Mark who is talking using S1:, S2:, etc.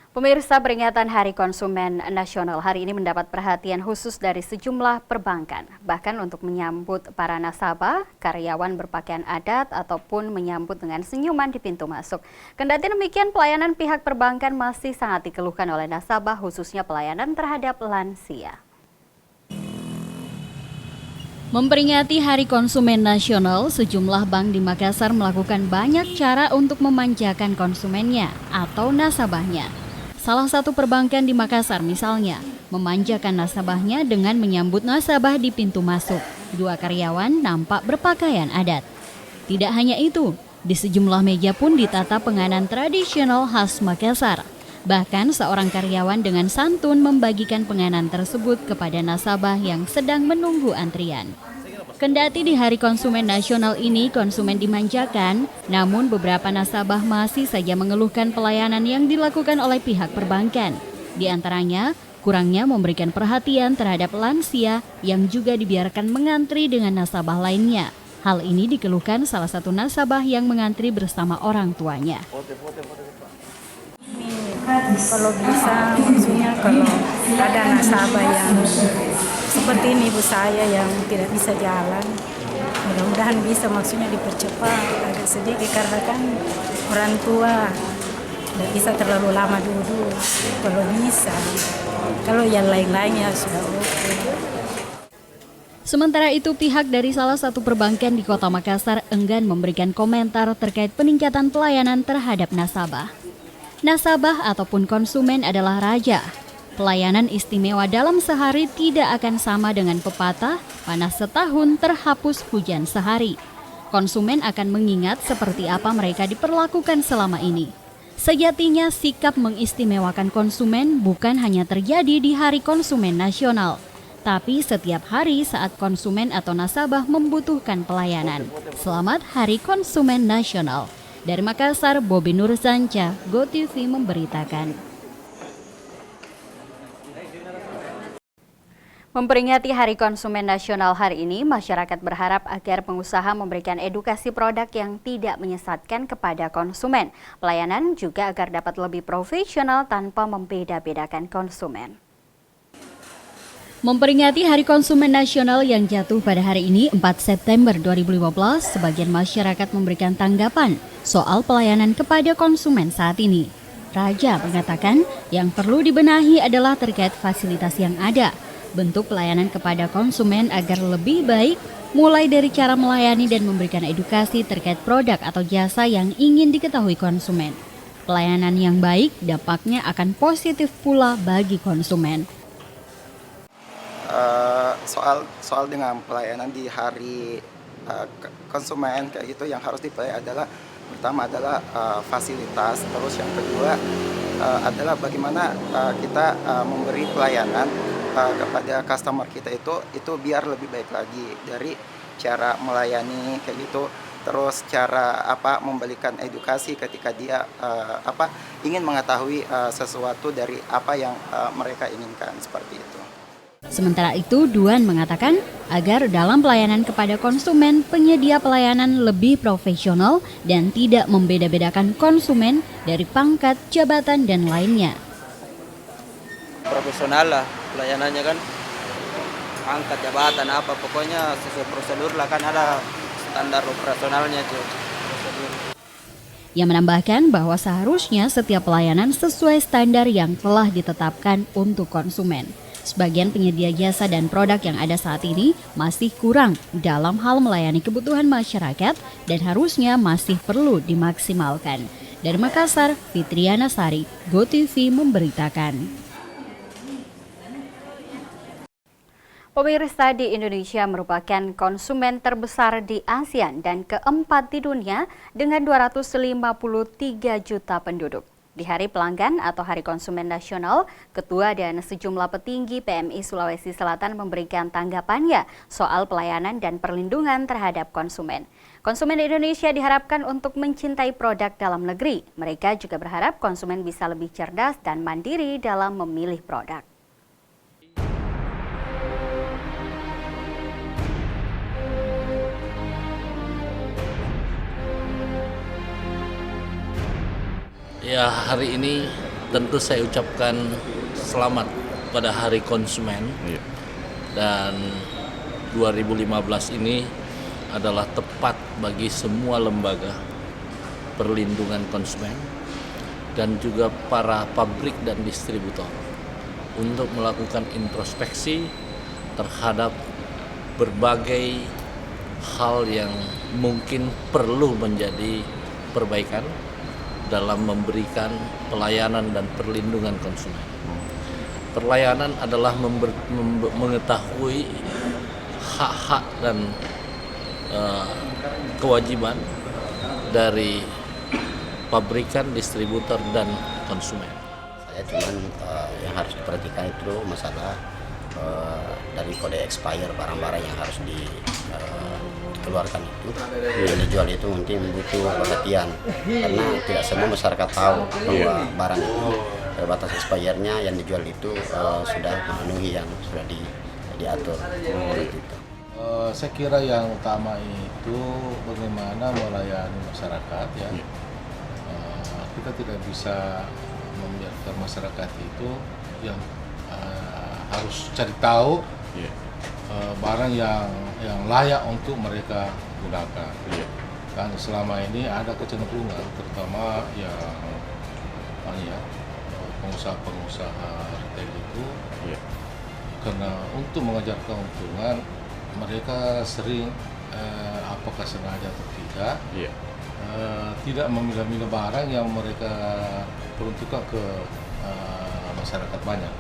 S1: Pemirsa, peringatan Hari Konsumen Nasional hari ini mendapat perhatian khusus dari sejumlah perbankan. Bahkan untuk menyambut para nasabah, karyawan berpakaian adat ataupun menyambut dengan senyuman di pintu masuk. Kendati demikian, pelayanan pihak perbankan masih sangat dikeluhkan oleh nasabah, khususnya pelayanan terhadap lansia. Memperingati Hari Konsumen Nasional, sejumlah bank di Makassar melakukan banyak cara untuk memanjakan konsumennya atau nasabahnya. Salah satu perbankan di Makassar misalnya, memanjakan nasabahnya dengan menyambut nasabah di pintu masuk. Dua karyawan nampak berpakaian adat. Tidak hanya itu, di sejumlah meja pun ditata penganan tradisional khas Makassar. Bahkan seorang karyawan dengan santun membagikan penganan tersebut kepada nasabah yang sedang menunggu antrian. Kendati di Hari Konsumen Nasional ini konsumen dimanjakan, namun beberapa nasabah masih saja mengeluhkan pelayanan yang dilakukan oleh pihak perbankan. Di antaranya, kurangnya memberikan perhatian terhadap lansia yang juga dibiarkan mengantri dengan nasabah lainnya. Hal ini dikeluhkan salah satu nasabah yang mengantri bersama orang tuanya.
S2: Kalau bisa, maksudnya kalau ada nasabah yang seperti ini ibu saya yang tidak bisa jalan, mudah-mudahan bisa maksudnya dipercepat agak sedikit karena kan orang tua tidak bisa terlalu lama duduk. Kalau bisa, kalau yang lain-lainnya sudah oke.
S1: Sementara itu, pihak dari salah satu perbankan di Kota Makassar enggan memberikan komentar terkait peningkatan pelayanan terhadap nasabah. Nasabah ataupun konsumen adalah raja. Pelayanan istimewa dalam sehari tidak akan sama dengan pepatah, panas setahun terhapus hujan sehari. Konsumen akan mengingat seperti apa mereka diperlakukan selama ini. Sejatinya sikap mengistimewakan konsumen bukan hanya terjadi di Hari Konsumen Nasional, tapi setiap hari saat konsumen atau nasabah membutuhkan pelayanan. Selamat Hari Konsumen Nasional. Dari Makassar, Bobi Nur Zanca, GoTV memberitakan. Memperingati Hari Konsumen Nasional hari ini, masyarakat berharap agar pengusaha memberikan edukasi produk yang tidak menyesatkan kepada konsumen. Pelayanan juga agar dapat lebih profesional tanpa membeda-bedakan konsumen. Memperingati Hari Konsumen Nasional yang jatuh pada hari ini 4 September 2015, sebagian masyarakat memberikan tanggapan soal pelayanan kepada konsumen saat ini. Raja mengatakan yang perlu dibenahi adalah terkait fasilitas yang ada, bentuk pelayanan kepada konsumen agar lebih baik, mulai dari cara melayani dan memberikan edukasi terkait produk atau jasa yang ingin diketahui konsumen. Pelayanan yang baik dampaknya akan positif pula bagi konsumen.
S3: Soal dengan pelayanan di hari konsumen kayak gitu, yang harus dipelajari adalah pertama adalah fasilitas, terus yang kedua adalah bagaimana kita memberi pelayanan kepada customer kita itu biar lebih baik lagi, dari cara melayani kayak gitu, terus cara memberikan edukasi ketika dia ingin mengetahui sesuatu dari apa yang mereka inginkan, seperti itu.
S1: Sementara itu, Duan mengatakan agar dalam pelayanan kepada konsumen, penyedia pelayanan lebih profesional dan tidak membeda-bedakan konsumen dari pangkat, jabatan, dan lainnya.
S4: Profesional lah pelayanannya kan, pangkat, jabatan, apa pokoknya sesuai prosedur lah, kan ada standar operasionalnya tuh.
S1: Ia menambahkan bahwa seharusnya setiap pelayanan sesuai standar yang telah ditetapkan untuk konsumen. Sebagian penyedia jasa dan produk yang ada saat ini masih kurang dalam hal melayani kebutuhan masyarakat dan harusnya masih perlu dimaksimalkan. Dari Makassar, Fitriana Sari, GoTV memberitakan. Pemirsa, di Indonesia merupakan konsumen terbesar di ASEAN dan keempat di dunia dengan 253 juta penduduk. Di Hari Pelanggan atau Hari Konsumen Nasional, Ketua dan sejumlah petinggi PMI Sulawesi Selatan memberikan tanggapannya soal pelayanan dan perlindungan terhadap konsumen. Konsumen Indonesia diharapkan untuk mencintai produk dalam negeri. Mereka juga berharap konsumen bisa lebih cerdas dan mandiri dalam memilih produk.
S5: Ya, hari ini tentu saya ucapkan selamat pada Hari Konsumen. Dan 2015 ini adalah tepat bagi semua lembaga perlindungan konsumen dan juga para pabrik dan distributor untuk melakukan introspeksi terhadap berbagai hal yang mungkin perlu menjadi perbaikan dalam memberikan pelayanan dan perlindungan konsumen. Pelayanan adalah mengetahui hak-hak dan kewajiban dari pabrikan, distributor, dan konsumen.
S6: Saya cuman yang harus diperhatikan itu masalah dari kode expire barang-barang yang harus dikeluarkan itu. Yang dijual itu mungkin butuh perhatian karena tidak semua masyarakat tahu bahwa barang itu batas expirednya yang dijual itu sudah memenuhi yang sudah diatur. Gitu.
S7: Saya kira yang utama itu bagaimana melayani masyarakat ya. Kita tidak bisa membiarkan masyarakat itu yang harus cari tahu barang yang layak untuk mereka gunakan. Kan selama ini ada kecenderungan terutama yang pengusaha-pengusaha retail itu karena untuk mengejar keuntungan mereka sering apakah sengaja atau tidak memilah-milah barang yang mereka peruntukkan ke masyarakat banyak.